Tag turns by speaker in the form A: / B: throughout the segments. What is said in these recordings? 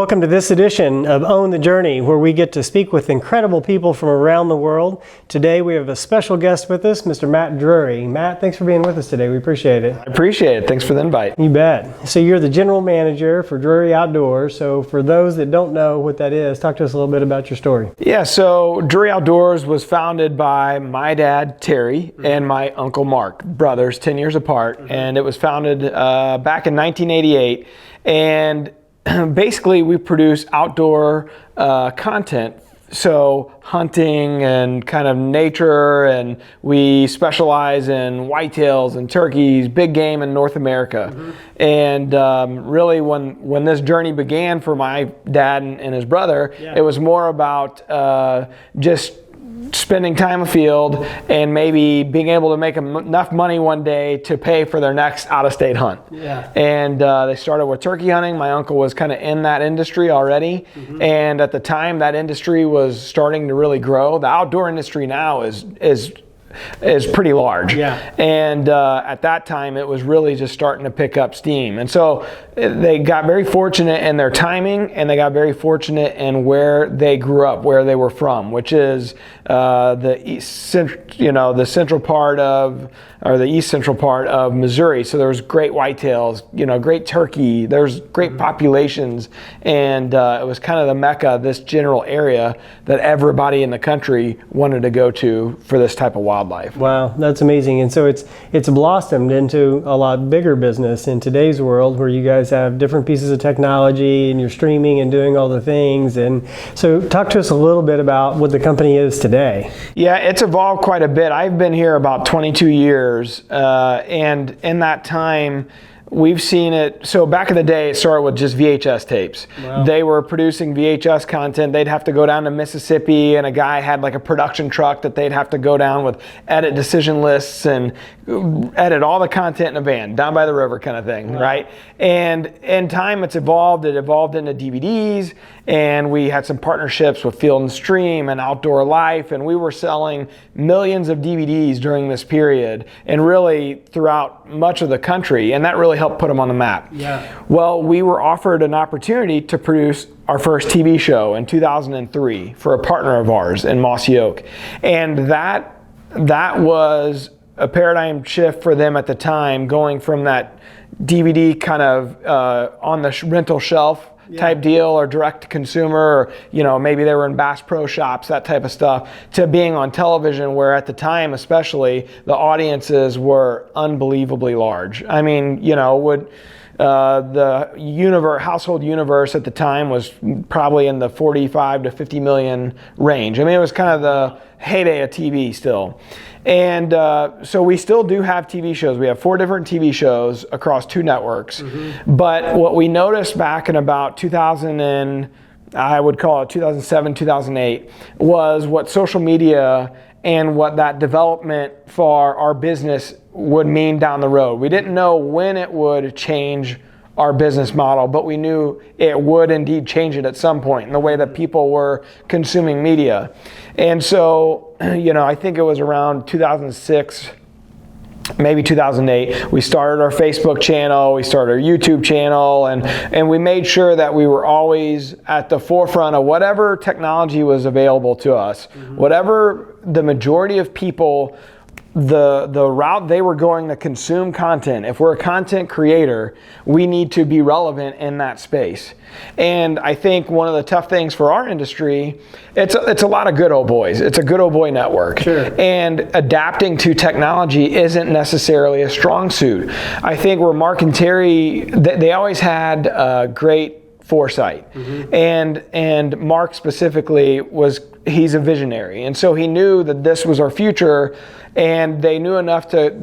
A: Welcome to this edition of Own the Journey, where we get to speak with incredible people from around the world. Today we have a special guest with us, Mr. Matt Drury. Matt, thanks for being with us today. We appreciate it.
B: I appreciate it. Thanks for the invite.
A: You bet. So you're the general manager for Drury Outdoors. So for those that don't know what that is, talk to us a little bit about your story.
B: Yeah, so Drury Outdoors was founded by my dad, Terry, and my uncle, Mark, brothers, 10 years apart. And it was founded back in 1988. And basically, we produce outdoor content, so hunting and kind of nature, and we specialize in whitetails and turkeys, big game in North America. And really, when this journey began for my dad and his brother, it was more about just spending time afield and maybe being able to make enough money one day to pay for their next out-of-state hunt. And they started with turkey hunting. My uncle was kind of in that industry already. And at the time, that industry was starting to really grow. The outdoor industry now is pretty large. And at that time, it was really just starting to pick up steam. And so they got very fortunate in their timing, and they got very fortunate in where they grew up, where they were from, which is the east central part of Missouri. So there's great whitetails, great turkey. There's great populations, and it was kind of the mecca, this general area that everybody in the country wanted to go to for this type of wildlife.
A: Wow, that's amazing. And so it's blossomed into a lot bigger business in today's world, where you guys have different pieces of technology and you're streaming and doing all the things. And so talk to us a little bit about what the company is today.
B: Yeah, it's evolved quite a bit. I've been here about 22 years, and in that time, we've seen it. So back in the day, it started with just VHS tapes.
A: Wow.
B: They were producing VHS content. They'd have to go down to Mississippi, and a guy had like a production truck that they'd have to go down with, edit decision lists and edit all the content in a van down by the river kind of thing, right? And in time, it's evolved. It evolved into DVDs, and we had some partnerships with Field and Stream and Outdoor Life, and we were selling millions of DVDs during this period, and really throughout much of the country, and that really helped put them on the map. Well, we were offered an opportunity to produce our first TV show in 2003 for a partner of ours in Mossy Oak, and that was a paradigm shift for them at the time, going from that DVD kind of on the rental shelf type deal, or direct to consumer, or maybe they were in Bass Pro Shops, that type of stuff, to being on television, where at the time especially the audiences were unbelievably large. I mean, the household universe at the time was probably in the 45 to 50 million range. I mean, it was kind of the heyday of TV still. And so we still do have TV shows. We have 4 different TV shows across 2 networks. But what we noticed back in about 2007, 2008, was what social media and what that development for our business would mean down the road. We didn't know when it would change our business model, but we knew it would indeed change it at some point in the way that people were consuming media. And so, I think it was around 2006, maybe 2008, we started our Facebook channel, we started our YouTube channel, and we made sure that we were always at the forefront of whatever technology was available to us. Whatever the majority of people, the route they were going to consume content. If we're a content creator, we need to be relevant in that space. And I think one of the tough things for our industry, it's a lot of good old boys. It's a good old boy network. And adapting to technology isn't necessarily a strong suit. I think where Mark and Terry, they always had great foresight. And Mark specifically he's a visionary, and so he knew that this was our future, and they knew enough that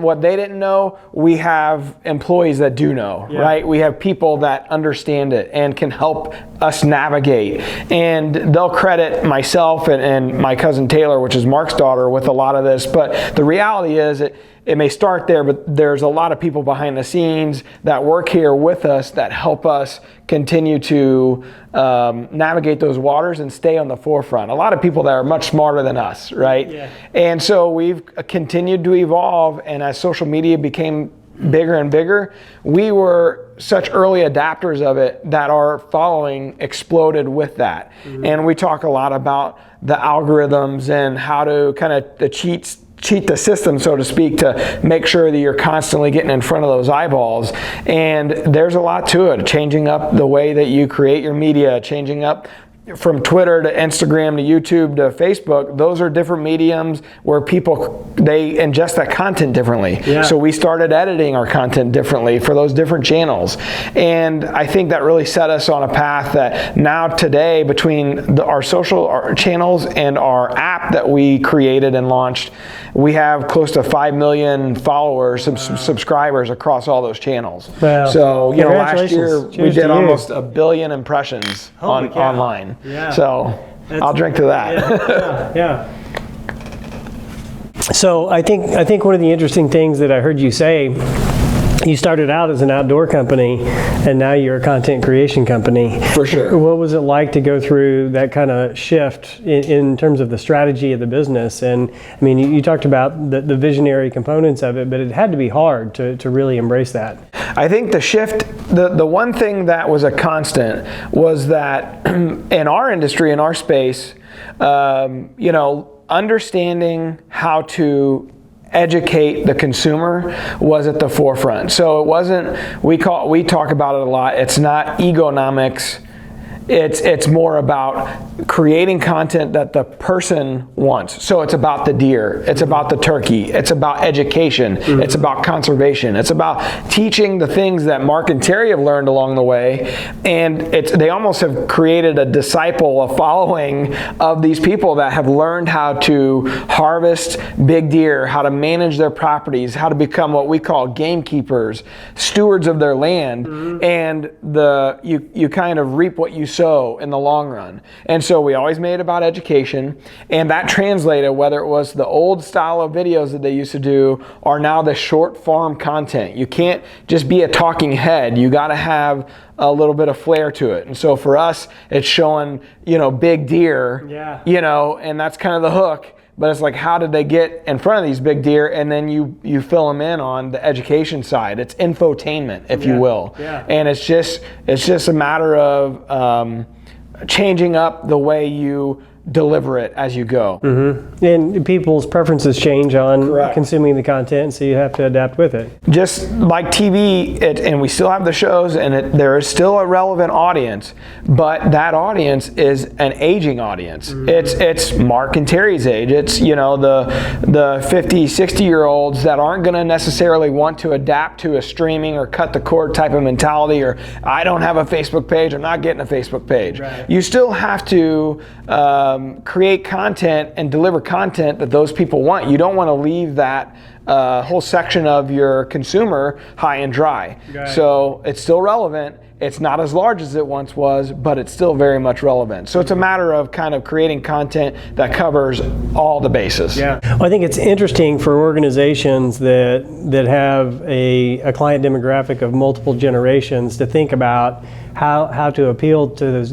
B: what they didn't know, we have employees that do know, right? We have people that understand it and can help us navigate, and they'll credit myself and my cousin Taylor, which is Mark's daughter, with a lot of this. But the reality is it may start there, but there's a lot of people behind the scenes that work here with us that help us continue to navigate those waters and stay on the forefront. A lot of people that are much smarter than us, right? And so we've continued to evolve, and as social media became bigger and bigger, we were such early adapters of it that our following exploded with that. And we talk a lot about the algorithms and how to kind of cheat the system, so to speak, to make sure that you're constantly getting in front of those eyeballs. And there's a lot to it, changing up the way that you create your media, changing up from Twitter to Instagram to YouTube to Facebook. Those are different mediums where people, they ingest that content differently.
A: Yeah.
B: So we started editing our content differently for those different channels. And I think that really set us on a path that now today, between our social channels and our app that we created and launched, we have close to 5 million followers, subscribers across all those channels.
A: Wow.
B: So, you know, last year
A: Cheers
B: we did
A: to you.
B: almost 1 billion impressions online.
A: Yeah.
B: So I'll drink to that.
A: Yeah. So I think one of the interesting things that I heard you say, you started out as an outdoor company and now you're a content creation company.
B: For sure.
A: What was it like to go through that kind of shift in terms of the strategy of the business? And I mean, you talked about the visionary components of it, but it had to be hard to really embrace that.
B: I think the shift, the one thing that was a constant was that in our industry, in our space, you know, understanding how to educate the consumer was at the forefront. So it wasn't, we talk about it a lot, it's not egonomics. It's more about creating content that the person wants. So it's about the deer, it's about the turkey, it's about education, it's about conservation, it's about teaching the things that Mark and Terry have learned along the way. And they almost have created a disciple, a following of these people that have learned how to harvest big deer, how to manage their properties, how to become what we call gamekeepers, stewards of their land, and you kind of reap what you sow in the long run. And so we always made it about education, and that translated, whether it was the old style of videos that they used to do or now the short form content. You can't just be a talking head. You got to have a little bit of flair to it. And so for us, it's showing, you know, big deer, you know, and that's kind of the hook. But it's like, how did they get in front of these big deer? And then you fill them in on the education side. It's infotainment, if you will. And it's just a matter of changing up the way you deliver it as you go.
A: And people's preferences change on consuming the content, so you have to adapt with it.
B: Just like TV, and we still have the shows, and there is still a relevant audience, but that audience is an aging audience. It's Mark and Terry's age. It's, you know, the 50, 60-year-olds that aren't going to necessarily want to adapt to a streaming or cut the cord type of mentality, or I don't have a Facebook page, I'm not getting a Facebook page. You still have to create content and deliver content that those people want. You don't want to leave that whole section of your consumer high and dry. So it's still relevant. It's not as large as it once was, but it's still very much relevant. So it's a matter of kind of creating content that covers all the bases.
A: Well, I think it's interesting for organizations that have a client demographic of multiple generations to think about how to appeal to those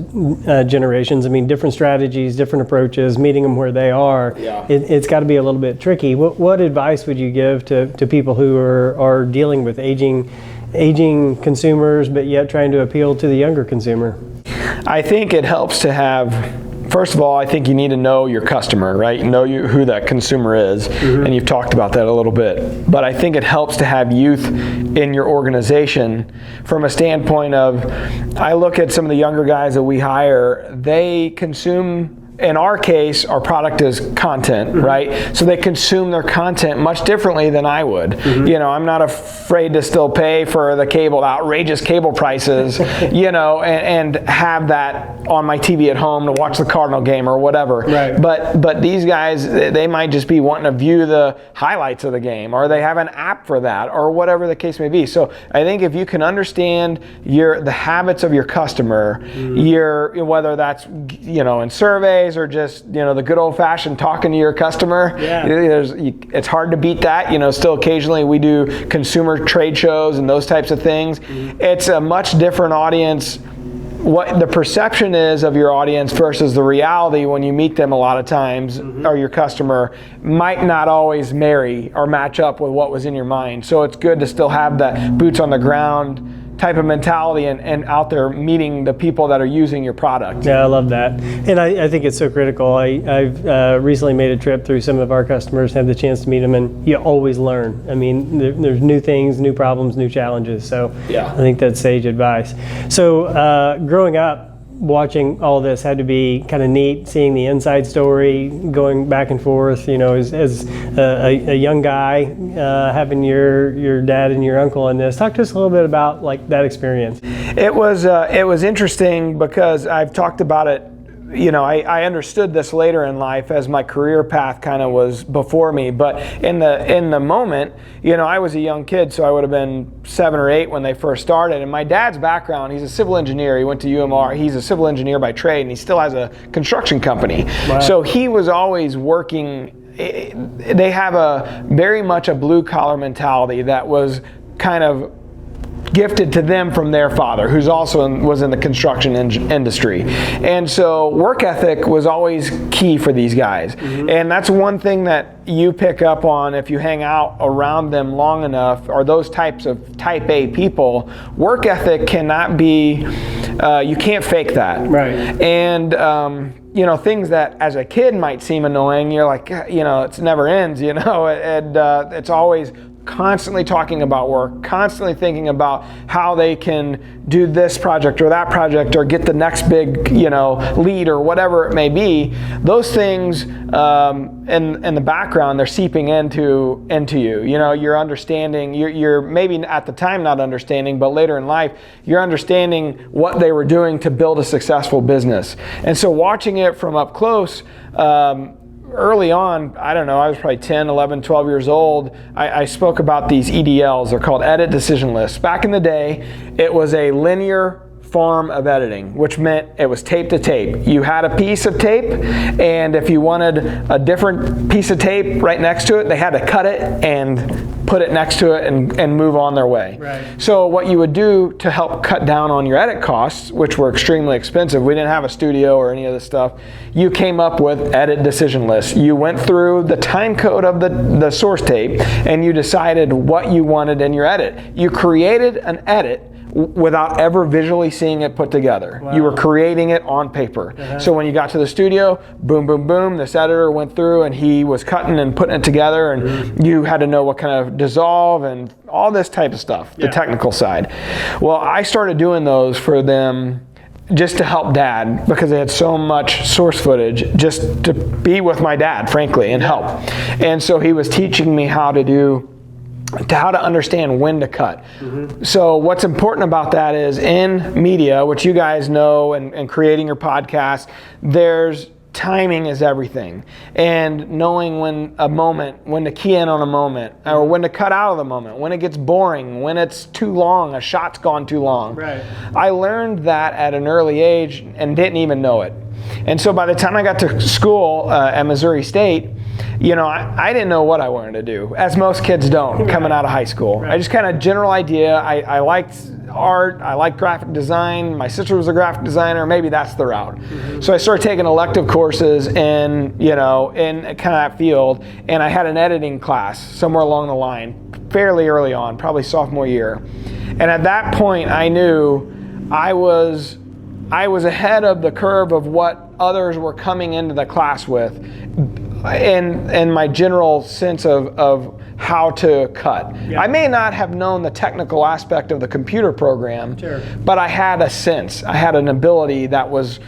A: generations. I mean, different strategies, different approaches, meeting them where they are. It's got to be a little bit tricky. What advice would you give to people who are dealing with aging consumers, but yet trying to appeal to the younger consumer?
B: I think it helps to have, first of all, I think you need to know your customer, right? Know who that consumer is, and you've talked about that a little bit. But I think it helps to have youth in your organization from a standpoint of, I look at some of the younger guys that we hire, they consume, in our case, our product is content, right? So they consume their content much differently than I would. You know, I'm not afraid to still pay for the outrageous cable prices, you know, and have that on my TV at home to watch the Cardinal game or whatever. But these guys, they might just be wanting to view the highlights of the game, or they have an app for that, or whatever the case may be. So I think if you can understand the habits of your customer, whether that's, you know, in surveys or just, you know, the good old-fashioned talking to your customer, it's hard to beat that. You know, still occasionally we do consumer trade shows and those types of things. It's a much different audience what the perception is of your audience versus the reality when you meet them a lot of times, or your customer, might not always marry or match up with what was in your mind. So it's good to still have that boots on the ground type of mentality and out there meeting the people that are using your product.
A: Yeah, I love that. And I think it's so critical. I've recently made a trip through some of our customers, had the chance to meet them, and you always learn. I mean, there's new things, new problems, new challenges. So
B: yeah.
A: I think that's sage advice. So growing up, watching all this had to be kind of neat, seeing the inside story, going back and forth, you know, as a young guy, having your dad and your uncle in this. Talk to us a little bit about like that experience.
B: It was interesting because I've talked about it. You know, I understood this later in life as my career path kind of was before me. But in the moment, you know, I was a young kid, so I would have been 7 or 8 when they first started. And my dad's background, he's a civil engineer. He went to UMR. He's a civil engineer by trade, and he still has a construction company. Wow. So he was always working. They have very much a blue collar mentality that was kind of gifted to them from their father, who's also was in the construction industry. And so work ethic was always key for these guys. And that's one thing that you pick up on if you hang out around them long enough, or those types of type A people. Work ethic cannot be, you can't fake that.
A: Right.
B: And you know, things that as a kid might seem annoying, you're like, you know, it never ends, you know, and it's always constantly talking about work, constantly thinking about how they can do this project or that project or get the next big, you know, lead or whatever it may be. Those things in the background, they're seeping into you. You know, you're understanding, you're maybe at the time not understanding, but later in life, you're understanding what they were doing to build a successful business. And so watching it from up close, early on, I don't know, I was probably 10, 11, 12 years old, I spoke about these EDLs. They're called edit decision lists. Back in the day, it was a linear form of editing, which meant it was tape to tape. You had a piece of tape, and if you wanted a different piece of tape right next to it, they had to cut it and put it next to it and move on their way.
A: Right.
B: So what you would do to help cut down on your edit costs, which were extremely expensive, we didn't have a studio or any of this stuff, you came up with edit decision lists. You went through the time code of the source tape, and you decided what you wanted in your edit. You created an edit without ever visually seeing it put together. Wow. You were creating it on paper. So when you got to the studio, boom, boom, boom, this editor went through and he was cutting and putting it together, and you had to know what kind of dissolve and all this type of stuff, the technical side. Well, I started doing those for them just to help Dad, because they had so much source footage, just to be with my dad, frankly, and help. And so he was teaching me how to understand when to cut. So what's important about that is in media, which you guys know, and creating your podcast, there's timing is everything. And knowing when to key in on a moment, or when to cut out of the moment, when it gets boring, when it's too long, a shot's gone too long.
A: Right.
B: I learned that at an early age and didn't even know it. And so by the time I got to school at Missouri State, you know, I didn't know what I wanted to do, as most kids don't, coming out of high school. I just kind of general idea. I liked art, I liked graphic design. My sister was a graphic designer, maybe that's the route. So I started taking elective courses in kind of that field, and I had an editing class somewhere along the line, fairly early on, probably sophomore year. And at that point, I knew I was ahead of the curve of what others were coming into the class with, and my general sense of how to cut. Yeah. I may not have known the technical aspect of the computer program, but I had a sense, I had an ability that was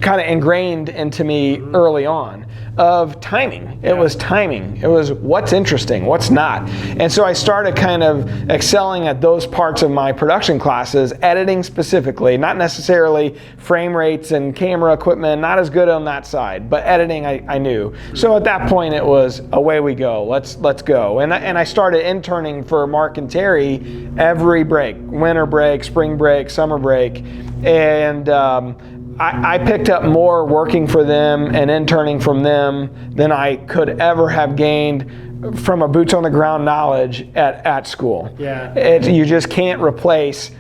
B: kind of ingrained into me early on of timing. It was timing. It was what's interesting, what's not. And so I started kind of excelling at those parts of my production classes, editing specifically, not necessarily frame rates and camera equipment, not as good on that side, but editing I knew. So at that point it was away we go, let's go. And I started interning for Mark and Terry every break, winter break, spring break, summer break. And I picked up more working for them and interning from them than I could ever have gained from a boots on the ground knowledge at school. You just can't replace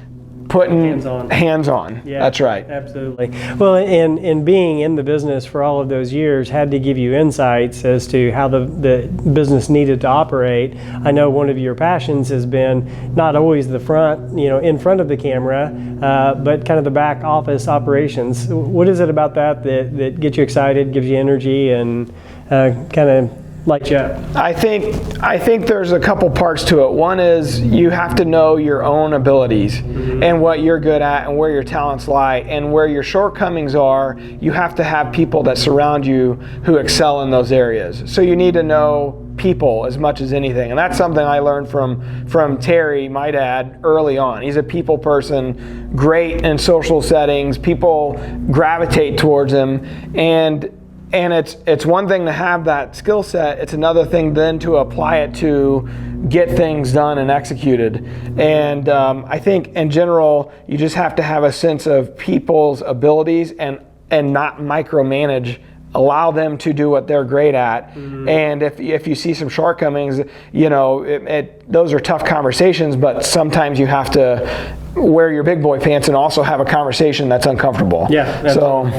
B: putting
A: hands-on.
B: Hands-on.
A: Yeah,
B: that's right.
A: Absolutely. Well, and being in the business for all of those years had to give you insights as to how the business needed to operate. I know one of your passions has been not always the front, in front of the camera, but kind of the back office operations. What is it about that gets you excited, gives you energy, and kind of lights you up?
B: I think there's a couple parts to it. One is you have to know your own abilities and what you're good at and where your talents lie and where your shortcomings are. You have to have people that surround you who excel in those areas. So you need to know people as much as anything, and that's something I learned from Terry, my dad, early on. He's a people person, great in social settings. People gravitate towards him, and it's one thing to have that skill set. It's another thing then to apply it to get things done and executed. And I think in general, you just have to have a sense of people's abilities and not micromanage. Allow them to do what they're great at. And if you see some shortcomings, those are tough conversations, but sometimes you have to wear your big boy pants and also have a conversation that's uncomfortable.
A: Yeah.
B: So,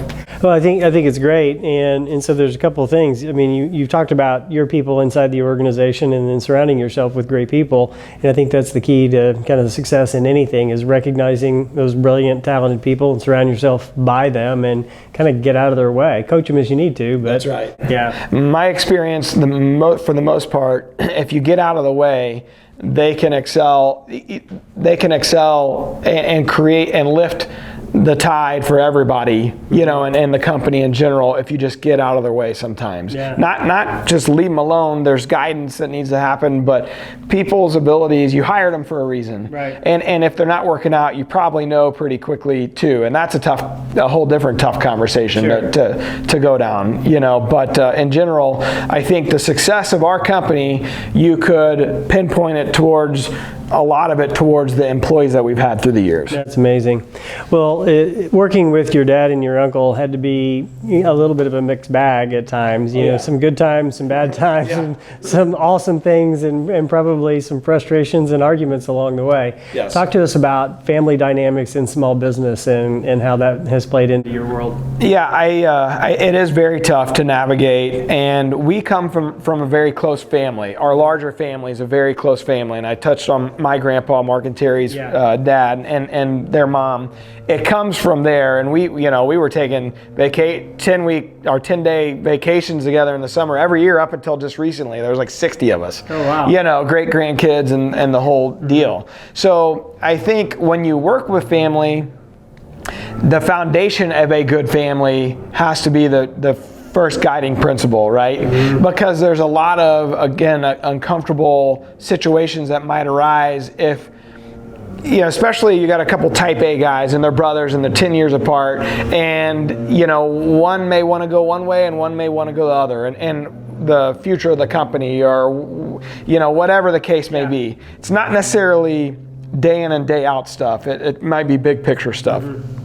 A: well, I think it's great, and so there's a couple of things. I mean, you've talked about your people inside the organization and then surrounding yourself with great people, and I think that's the key to kind of the success in anything is recognizing those brilliant, talented people and surround yourself by them and kind of get out of their way. Coach them as you need to. But,
B: that's right.
A: Yeah.
B: My experience, for the most part, if you get out of the way, they can excel. And create and lift the tide for everybody, and the company in general, if you just get out of their way sometimes.
A: Yeah.
B: Not just leave them alone. There's guidance that needs to happen, but people's abilities, you hired them for a reason.
A: Right.
B: And if they're not working out, you probably know pretty quickly too. And that's a whole different tough conversation to go down, But in general, I think the success of our company, you could pinpoint it towards a lot of it towards the employees that we've had through the years.
A: That's amazing. Well, working with your dad and your uncle had to be a little bit of a mixed bag at times. You know, some good times, some bad times, and some awesome things, and probably some frustrations and arguments along the way.
B: Yes.
A: Talk to us about family dynamics in small business and how that has played into your world.
B: Yeah, it is very tough to navigate, and we come from a very close family. Our larger family is a very close family, and I touched on my grandpa, Mark and Terry's dad, and their mom. It comes from there, and we were taking 10-day vacations together in the summer every year up until just recently. There was like 60 of us.
A: Oh wow!
B: Great grandkids and the whole deal. So I think when you work with family, the foundation of a good family has to be the first guiding principle, right? Mm-hmm. Because there's a lot of, again, uncomfortable situations that might arise if, especially you got a couple type A guys and they're brothers and they're 10 years apart, and, one may want to go one way and one may want to go the other, and the future of the company or, whatever the case may be. It's not necessarily day in and day out stuff. It might be big picture stuff. Mm-hmm.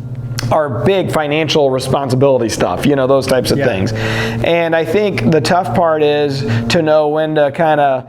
B: Or big financial responsibility stuff, those types of things. And I think the tough part is to know when to kind of,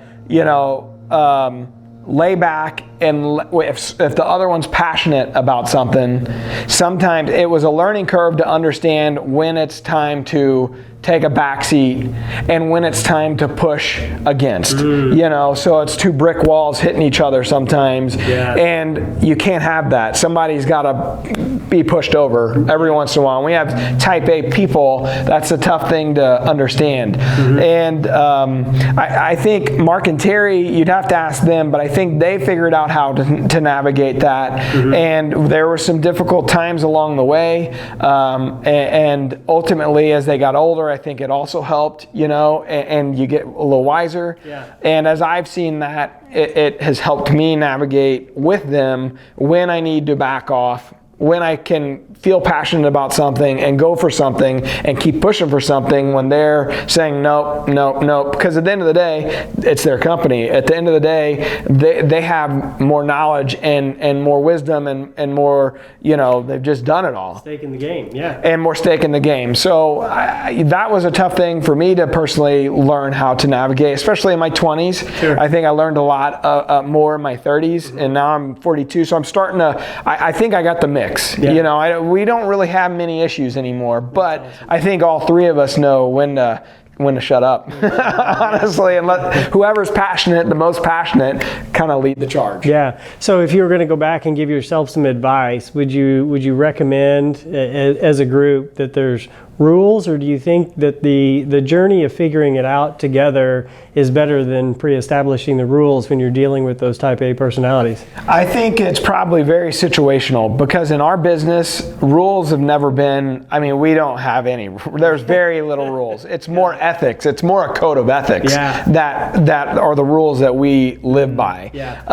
B: lay back, and if the other one's passionate about something, sometimes it was a learning curve to understand when it's time to take a back seat and when it's time to push against. So it's two brick walls hitting each other sometimes, and you can't have that. Somebody's got to be pushed over every once in a while. When we have type A people, that's a tough thing to understand. And I think Mark and Terry, you'd have to ask them, but I think they figured out how to navigate that. And there were some difficult times along the way, and ultimately as they got older, I think it also helped, and you get a little wiser. And as I've seen that, it has helped me navigate with them when I need to back off when I can feel passionate about something and go for something and keep pushing for something when they're saying nope, nope, nope. Because at the end of the day, it's their company. At the end of the day, they have more knowledge and more wisdom and more, they've just done it all.
A: Stake in the game, yeah.
B: And more stake in the game. So that was a tough thing for me to personally learn how to navigate, especially in my 20s.
A: Sure.
B: I think I learned a lot more in my 30s, and now I'm 42, so I'm starting to, I think I got the mix.
A: Yeah.
B: We don't really have many issues anymore, but I think all three of us know when to shut up, honestly, and let whoever's passionate, the most passionate, kind of lead the charge.
A: Yeah. So if you were going to go back and give yourself some advice, would you recommend as a group that there's rules, or do you think that the journey of figuring it out together is better than pre-establishing the rules when you're dealing with those type A personalities?
B: I think it's probably very situational, because in our business, rules have never been, we don't have any. There's very little rules. It's more ethics. It's more a code of ethics that are the rules that we live by.
A: Yeah.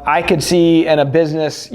B: I could see in a business,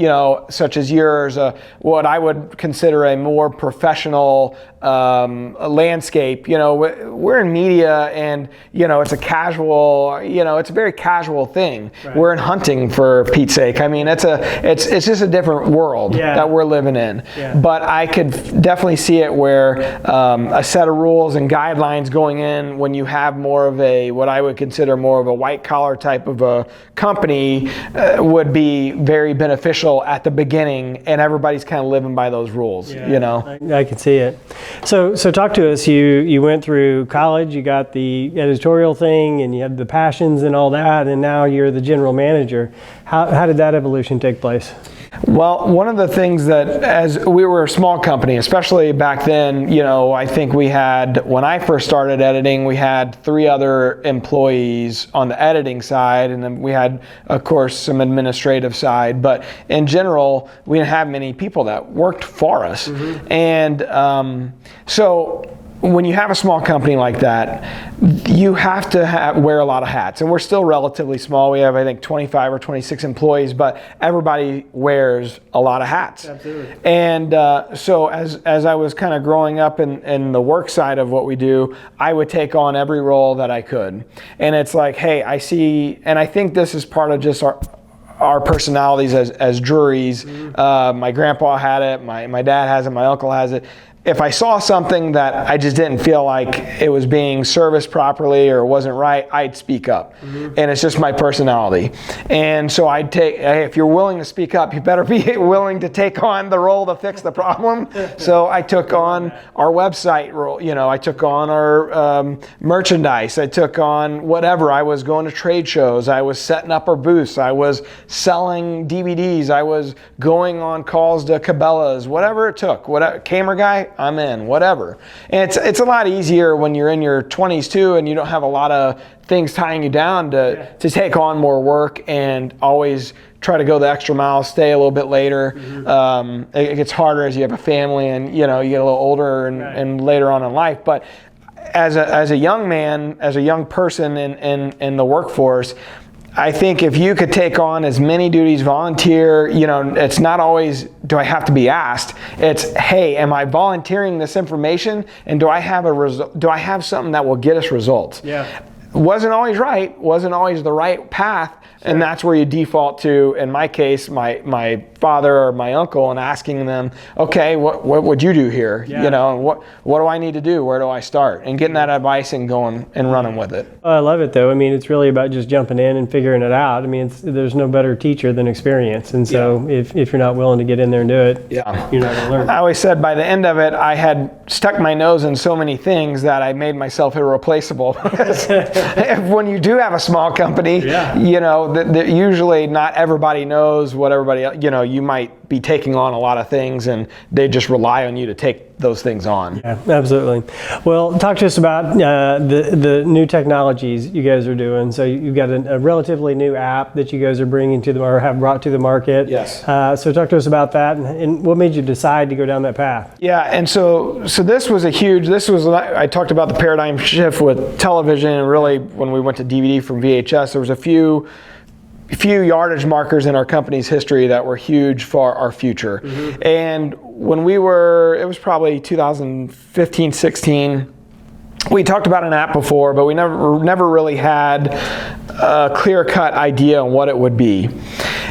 B: such as yours, what I would consider a more professional landscape. We're in media, and it's a casual, it's a very casual thing. Right. We're in hunting, for Pete's sake. It's just a different world that we're living in.
A: Yeah.
B: But I could definitely see it where a set of rules and guidelines going in when you have more of what I would consider more of a white collar type of a company would be very beneficial at the beginning, and everybody's kind of living by those rules.
A: I can see it. So talk to us. You went through college, you got the editorial thing, and you had the passions and all that, and now you're the general manager. How did that evolution take place?
B: Well, one of the things that, as we were a small company, especially back then, I think when I first started editing, we had 3 other employees on the editing side, and then we had, of course, some administrative side. But in general, we didn't have many people that worked for us. Mm-hmm. And so when you have a small company like that, you have to wear a lot of hats. And we're still relatively small. We have, I think, 25 or 26 employees, but everybody wears a lot of hats.
A: Absolutely.
B: And so as I was kind of growing up in the work side of what we do, I would take on every role that I could. And it's like, hey, I see, and I think this is part of just our personalities as Drury's. Mm-hmm. My grandpa had it, my dad has it, my uncle has it. If I saw something that I just didn't feel like it was being serviced properly or wasn't right, I'd speak up. Mm-hmm. And it's just my personality. And so I'd hey, if you're willing to speak up, you better be willing to take on the role to fix the problem. So I took on our website role, I took on our merchandise, I took on whatever. I was going to trade shows, I was setting up our booths, I was selling DVDs, I was going on calls to Cabela's, whatever it took. Whatever, camera guy, I'm in, whatever. And it's a lot easier when you're in your 20s too, and you don't have a lot of things tying you down to take on more work and always try to go the extra mile, stay a little bit later. Mm-hmm. It gets harder as you have a family and you get a little older and later on in life. But as a young man, as a young person in the workforce, I think if you could take on as many duties, volunteer, it's not always, do I have to be asked? It's, hey, am I volunteering this information, and do I have something that will get us results?
A: Yeah.
B: Wasn't always right, wasn't always the right path, and that's where you default to, in my case, my father or my uncle, and asking them, okay, what would you do here?
A: Yeah.
B: What do I need to do? Where do I start? And getting that advice and going and running with it.
A: I love it though. It's really about just jumping in and figuring it out. There's no better teacher than experience. And so if you're not willing to get in there and do it, you're not going to learn.
B: I always said by the end of it, I had stuck my nose in so many things that I made myself irreplaceable. When you do have a small company, usually not everybody knows what everybody, you might be taking on a lot of things and they just rely on you to take those things on.
A: Yeah, absolutely. Well, talk to us about the new technologies you guys are doing. So you've got a relatively new app that you guys are bringing to or have brought to the market.
B: Yes.
A: So talk to us about that and what made you decide to go down that path?
B: Yeah, and so this was I talked about the paradigm shift with television, and really when we went to DVD from VHS, there was a few few yardage markers in our company's history that were huge for our future. And when it was probably 2015, 16, we talked about an app before, but we never really had a clear-cut idea on what it would be.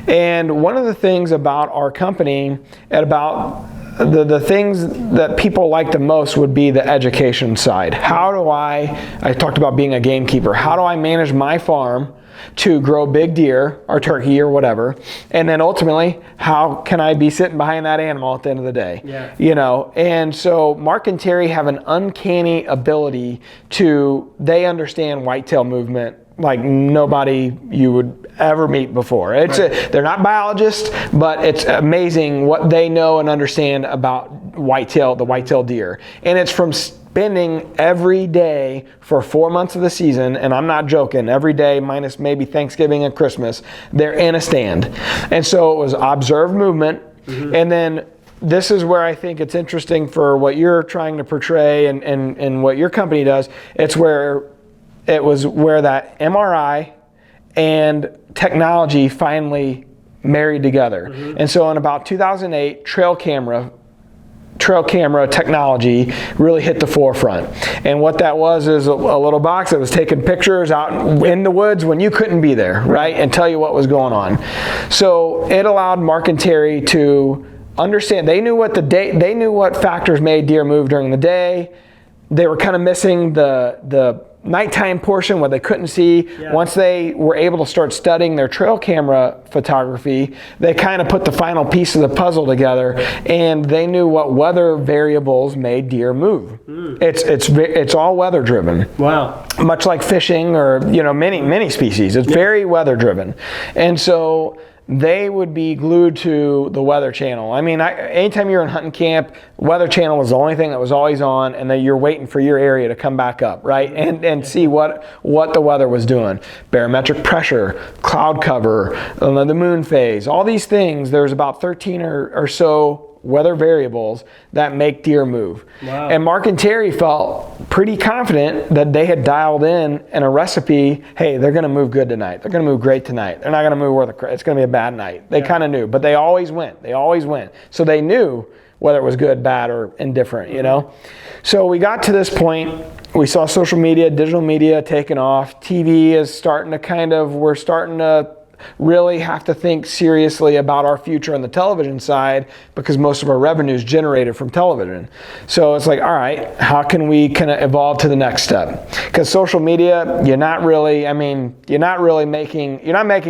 B: And one of the things about our company and about the things that people like the most would be the education side. How do I talked about being a gamekeeper. How do I manage my farm to grow big deer or turkey or whatever, and then ultimately, how can I be sitting behind that animal at the end of the day? And so Mark and Terry have an uncanny ability they understand whitetail movement like nobody you would ever meet before. They're not biologists, but it's amazing what they know and understand about the whitetail deer. And it's from spending every day for 4 months of the season, and I'm not joking, every day minus maybe Thanksgiving and Christmas, they're in a stand. And so it was observed movement, and then this is where I think it's interesting for what you're trying to portray and what your company does. It was where that MRI and technology finally married together. And so in about 2008, trail camera technology really hit the forefront. And what that was is a little box that was taking pictures out in the woods when you couldn't be there, right? And tell you what was going on. So it allowed Mark and Terry to understand. They knew what factors made deer move during the day. They were kind of missing the nighttime portion where they couldn't see. Once they were able to start studying their trail camera photography, they kind of put the final piece of the puzzle together, and they knew what weather variables made deer move. It's all weather driven. Wow. Much like fishing or many species. It's very weather driven. And so they would be glued to the Weather Channel. I mean, anytime you're in hunting camp, Weather Channel was the only thing that was always on, and then you're waiting for your area to come back up, right? And see what the weather was doing. Barometric pressure, cloud cover, the moon phase, all these things. There's about 13 or so weather variables that make deer move. Wow. And Mark and Terry felt pretty confident that they had dialed in a recipe. Hey, they're going to move good tonight. They're going to move great tonight. They're not going to move it's going to be a bad night. They kind of knew, but they always went. So they knew whether it was good, bad, or indifferent, So we got to this point. We saw social media, digital media taking off. TV is we're starting to really have to think seriously about our future on the television side, because most of our revenue is generated from television. So it's like, all right, how can we kind of evolve to the next step? Because social media, you're not making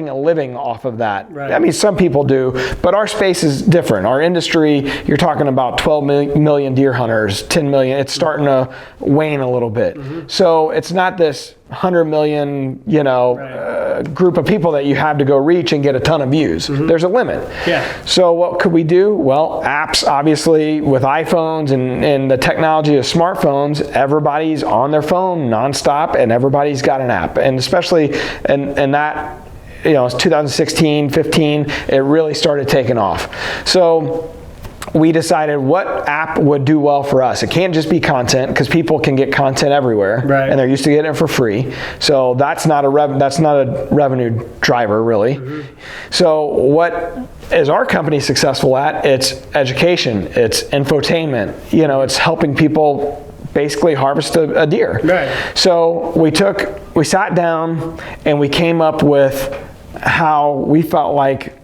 B: a living off of that. Right. I mean, some people do, but our space is different. Our industry, you're talking about 12 million deer hunters, 10 million. It's starting to wane a little bit. So it's not this 100 million, group of people that you have to go reach and get a ton of views. There's a limit. So what could we do? Well, apps, obviously, with iPhones and the technology of smartphones, everybody's on their phone nonstop, and everybody's got an app. And especially in that, it's 2016, 15, it really started taking off. So we decided what app would do well for us. It can't just be content, because people can get content everywhere, and they're used to getting it for free. So that's not a revenue driver, really. So what is our company successful at? It's education. It's infotainment. It's helping people basically harvest a deer. So we sat down and we came up with how we felt like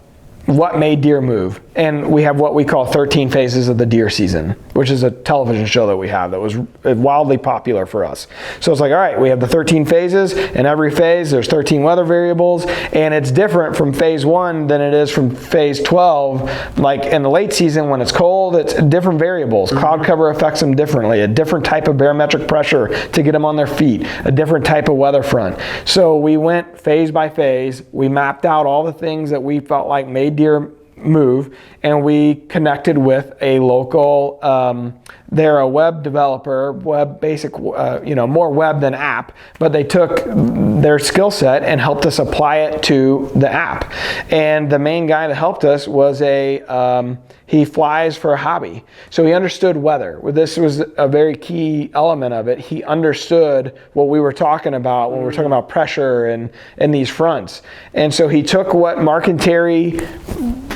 B: what made deer move. And we have what we call 13 phases of the deer season, which is a television show that we have that was wildly popular for us. So it's like, all right, we have the 13 phases. In every phase, there's 13 weather variables, and it's different from phase 1 than it is from phase 12. Like in the late season when it's cold, it's different variables. Cloud cover affects them differently, a different type of barometric pressure to get them on their feet, a different type of weather front. So we went phase by phase. We mapped out all the things that we felt like made deer move, and we connected with a local, they're a web developer, more web than app, but they took their skill set and helped us apply it to the app. And the main guy that helped us was he flies for a hobby. So he understood weather. This was a very key element of it. He understood what we were talking about when we were talking about pressure and these fronts. And so he took what Mark and Terry,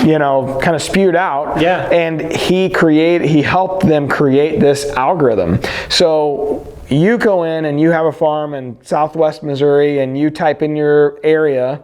B: kind of spewed out, and he helped them create this algorithm. So you go in and you have a farm in Southwest Missouri and you type in your area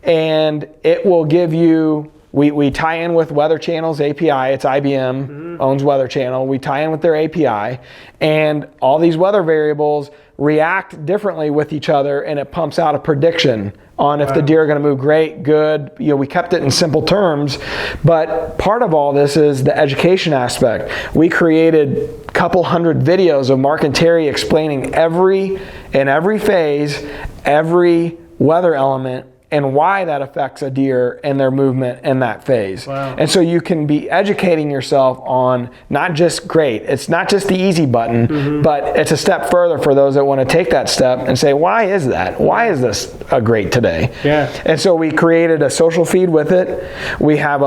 B: and it will give you, we tie in with Weather Channel's API. It's IBM, owns Weather Channel. We tie in with their API, and all these weather variables react differently with each other, and it pumps out a prediction on if the deer are going to move great, good. We kept it in simple terms, but part of all this is the education aspect. We created a couple hundred videos of Mark and Terry explaining every phase, every weather element, and why that affects a deer and their movement in that phase.
A: Wow.
B: And so you can be educating yourself on not just it's not just the easy button, but it's a step further for those that want to take that step and say, why is that? Why is this a great today?
A: Yeah.
B: And so we created a social feed with it. We have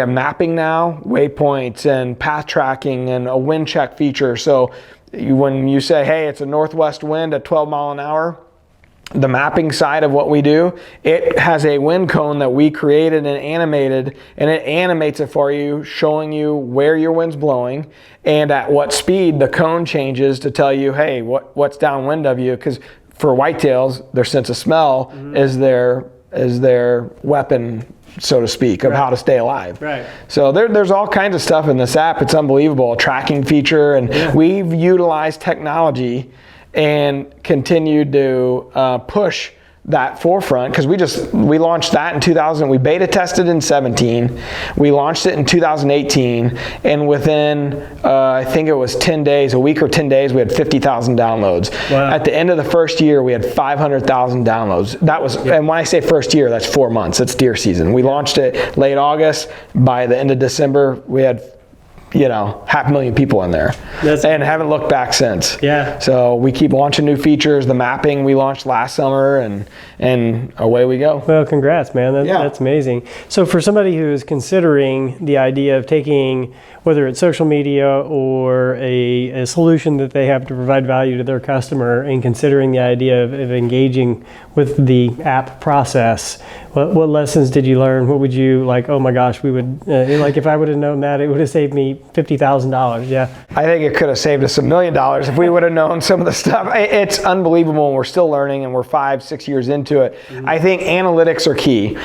B: mapping now, waypoints and path tracking and a wind check feature. So when you say, hey, it's a northwest wind at 12 mile an hour, the mapping side of what we do, it has a wind cone that we created and animated, and it animates it for you, showing you where your wind's blowing and at what speed the cone changes to tell you, hey, what's downwind of you. Because for whitetails, their sense of smell is their weapon, so to speak, of how to stay alive.
A: Right.
B: So there's all kinds of stuff in this app. It's unbelievable. A tracking feature, and we've utilized technology and continued to push that forefront, because we launched that in 2000. We beta tested in 17. We launched it in 2018, and within I think it was 10 days, a week or 10 days, we had 50,000 downloads.
A: Wow.
B: At the end of the first year, we had 500,000 downloads. That was, and when I say first year, that's 4 months. It's deer season. We launched it late August. By the end of December, we had 500,000 people in there, and haven't looked back since.
A: Yeah.
B: So we keep launching new features. The mapping we launched last summer, and away we go.
A: Well, congrats, man. That's amazing. So for somebody who is considering the idea of taking, whether it's social media or a solution that they have to provide value to their customer, and considering the idea of engaging with the app process, what lessons did you learn? What would you oh my gosh, we would, if I would have known that, it would have saved me $50,000. Yeah.
B: I think it could have saved us $1 million if we would have known some of the stuff. It's unbelievable, and we're still learning, and we're 5-6 years into it. I think analytics are key.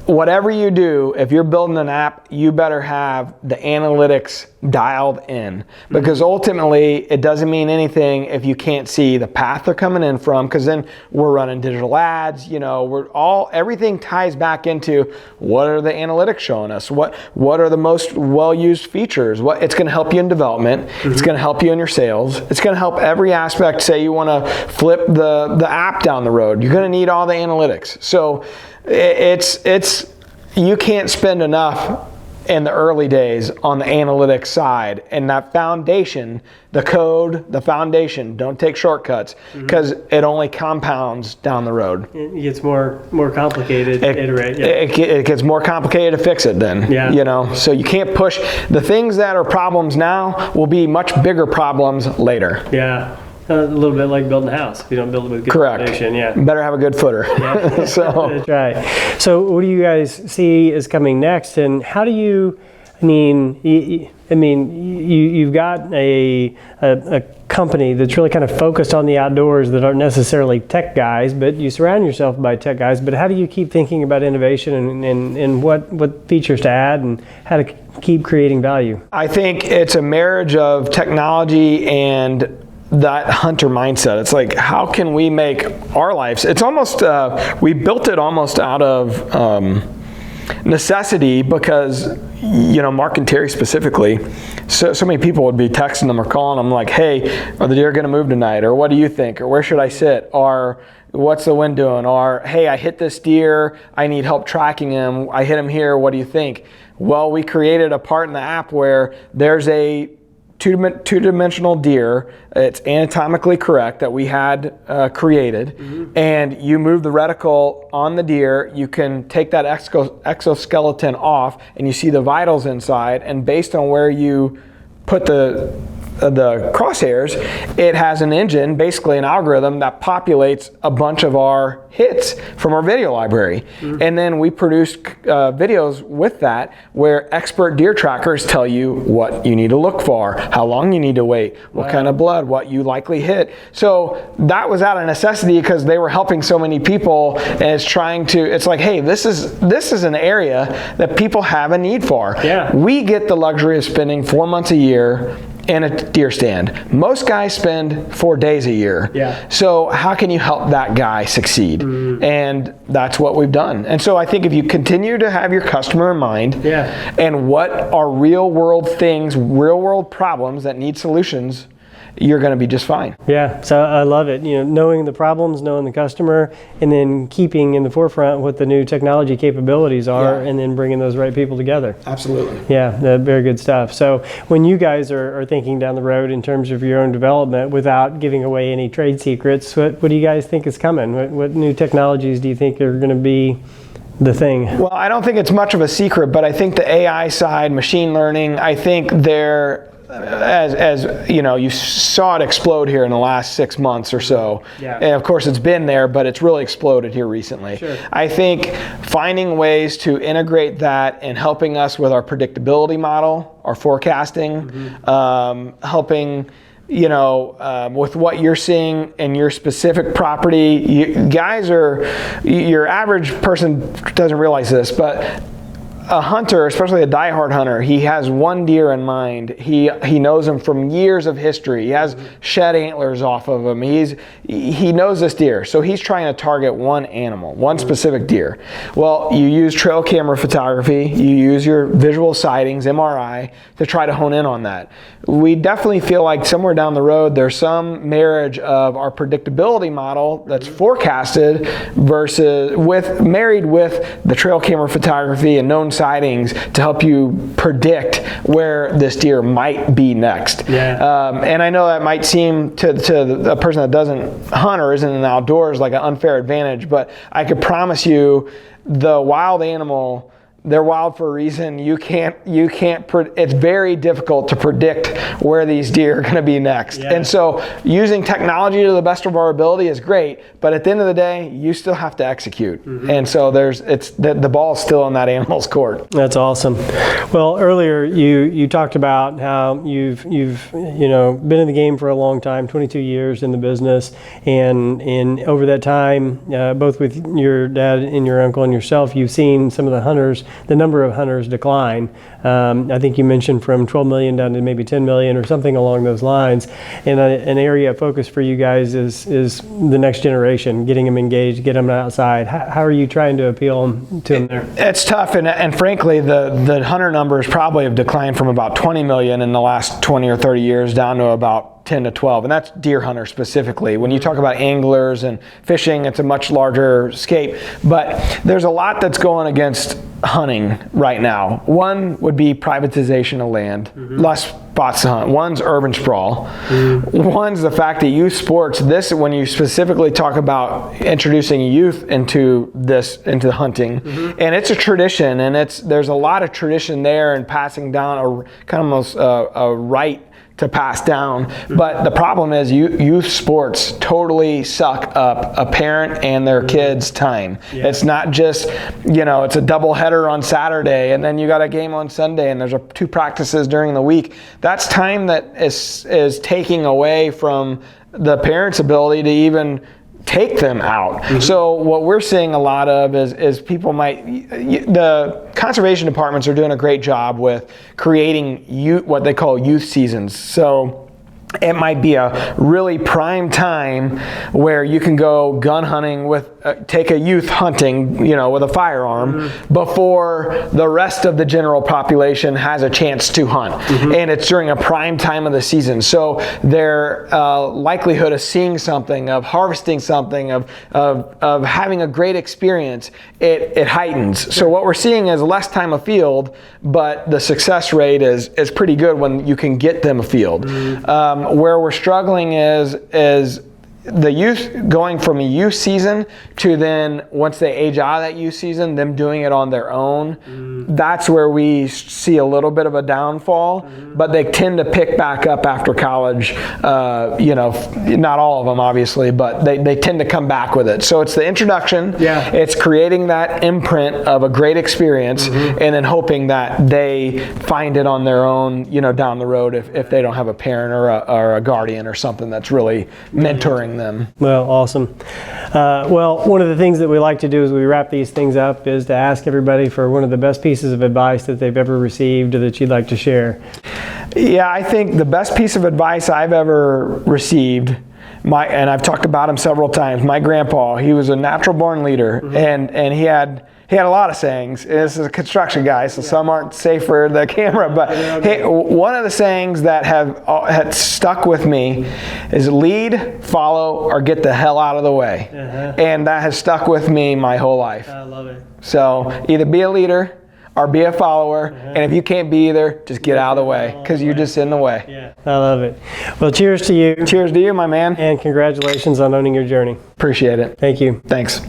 B: Whatever you do, if you're building an app, you better have the analytics dialed in, because ultimately it doesn't mean anything if you can't see the path they're coming in from, because then we're running digital ads, everything ties back into what are the analytics showing us, what are the most well-used features, it's going to help you in development, it's going to help you in your sales, it's going to help every aspect. Say you want to flip the app down the road, you're going to need all the analytics. So you can't spend enough in the early days on the analytics side, and that foundation, the code, the foundation, don't take shortcuts, because it only compounds down the road.
A: It gets more complicated to iterate. Yeah.
B: It gets more complicated to fix it then.
A: Yeah.
B: So you can't push the things that are problems now will be much bigger problems later.
A: Yeah. A little bit like building a house. If you don't build it with good foundation,
B: Better have a you footer.
A: Yeah.
B: So
A: that's right. So what do you guys see is coming next, and how do you? You've got a company that's really kind of focused on the outdoors that aren't necessarily tech guys, but you surround yourself by tech guys. But how do you keep thinking about innovation and what features to add and how to keep creating value?
B: I think it's a marriage of technology and that hunter mindset. It's like, how can we make our lives, it's almost, we built it almost out of necessity because, Mark and Terry specifically, so many people would be texting them or calling them like, hey, are the deer going to move tonight? Or what do you think? Or where should I sit? Or what's the wind doing? Or, hey, I hit this deer. I need help tracking him. I hit him here. What do you think? Well, we created a part in the app where there's a two-dimensional deer. It's anatomically correct that we had created, and you move the reticle on the deer. You can take that exoskeleton off, and you see the vitals inside. And based on where you put the crosshairs, it has an engine, basically an algorithm that populates a bunch of our hits from our video library. And then we produce videos with that where expert deer trackers tell you what you need to look for, how long you need to wait, what kind of blood, what you likely hit. So that was out of necessity because they were helping so many people, and it's like, hey, this is an area that people have a need for.
A: Yeah.
B: We get the luxury of spending 4 months a year in a deer stand. Most guys spend 4 days a year.
A: Yeah.
B: So how can you help that guy succeed? And that's what we've done. And so I think if you continue to have your customer in mind, and what are real world things, real world problems that need solutions, you're going to be just fine.
A: Yeah, so I love it. Knowing the problems, knowing the customer, and then keeping in the forefront what the new technology capabilities are, and then bringing those right people together.
B: Absolutely.
A: Yeah, very good stuff. So when you guys are thinking down the road in terms of your own development, without giving away any trade secrets, what do you guys think is coming? What new technologies do you think are going to be the thing?
B: Well, I don't think it's much of a secret, but I think the AI side, machine learning, I think they're, as you saw it explode here in the last 6 months or so. And of course it's been there, but it's really exploded here recently.
A: Sure.
B: I think finding ways to integrate that and helping us with our predictability model, our forecasting, helping with what you're seeing in your specific property. Your average person doesn't realize this, but a hunter, especially a diehard hunter, he has one deer in mind. He knows him from years of history. He has shed antlers off of him. He knows this deer, so he's trying to target one animal, one specific deer. Well, you use trail camera photography, you use your visual sightings, MRI, to try to hone in on that. We definitely feel like somewhere down the road there's some marriage of our predictability model that's forecasted married with the trail camera photography and known sightings to help you predict where this deer might be next. And I know that might seem to a person that doesn't hunt or isn't in the outdoors like an unfair advantage, but I could promise you the wild animal, they're wild for a reason. It's very difficult to predict where these deer are going to be next. And so using technology to the best of our ability is great, but at the end of the day, you still have to execute. And so the ball's still in that animal's court.
A: That's awesome. Well, earlier you talked about how you've been in the game for a long time, 22 years in the business, and over that time, both with your dad and your uncle and yourself, you've seen some of the number of hunters decline. I think you mentioned from 12 million down to maybe 10 million or something along those lines. And an area of focus for you guys is the next generation, getting them engaged, get them outside. How are you trying to appeal to them there?
B: It's tough, and frankly, the hunter numbers probably have declined from about 20 million in the last 20 or 30 years down to about 10 to 12, and that's deer hunters specifically. When you talk about anglers and fishing, it's a much larger scape, but there's a lot that's going against hunting right now. One would be privatization of land, less spots to hunt. One's urban sprawl. One's the fact that youth sports, when you specifically talk about introducing youth into the hunting, and it's a tradition, and there's a lot of tradition there and passing down a right to pass down. But the problem is youth sports totally suck up a parent and their kids' time. It's not just, it's a double header on Saturday and then you got a game on Sunday and there's 2 practices during the week. That's time that is taking away from the parents' ability to even take them out. So what we're seeing a lot of is people the conservation departments are doing a great job with creating what they call youth seasons. So it might be a really prime time where you can go gun hunting with, take a youth hunting, with a firearm before the rest of the general population has a chance to hunt. And it's during a prime time of the season. So their likelihood of seeing something, of harvesting something, of having a great experience, it heightens. So what we're seeing is less time afield, but the success rate is pretty good when you can get them afield. Where we're struggling is the youth going from a youth season to then once they age out of that youth season, them doing it on their own. That's where we see a little bit of a downfall, but they tend to pick back up after college. Not all of them obviously, but they tend to come back with it. So it's the introduction, it's creating that imprint of a great experience, and then hoping that they find it on their own, down the road if they don't have a parent or a guardian or something that's really mentoring them.
A: Well, awesome. One of the things that we like to do as we wrap these things up is to ask everybody for one of the best pieces of advice that they've ever received or that you'd like to share.
B: Yeah, I think the best piece of advice I've ever received, and I've talked about him several times, my grandpa, he was a natural born leader, and he had a lot of sayings. This is a construction guy, so some aren't safe for the camera, but one of the sayings that had stuck with me is lead, follow, or get the hell out of the way. And that has stuck with me my whole life.
A: I love it.
B: So either be a leader or be a follower, and if you canant be either, just get out of the way, because you're just in the way.
A: Yeah, I love it. Well, cheers to you.
B: Cheers to you, my man.
A: And congratulations on owning your journey.
B: Appreciate it.
A: Thank you.
B: Thanks.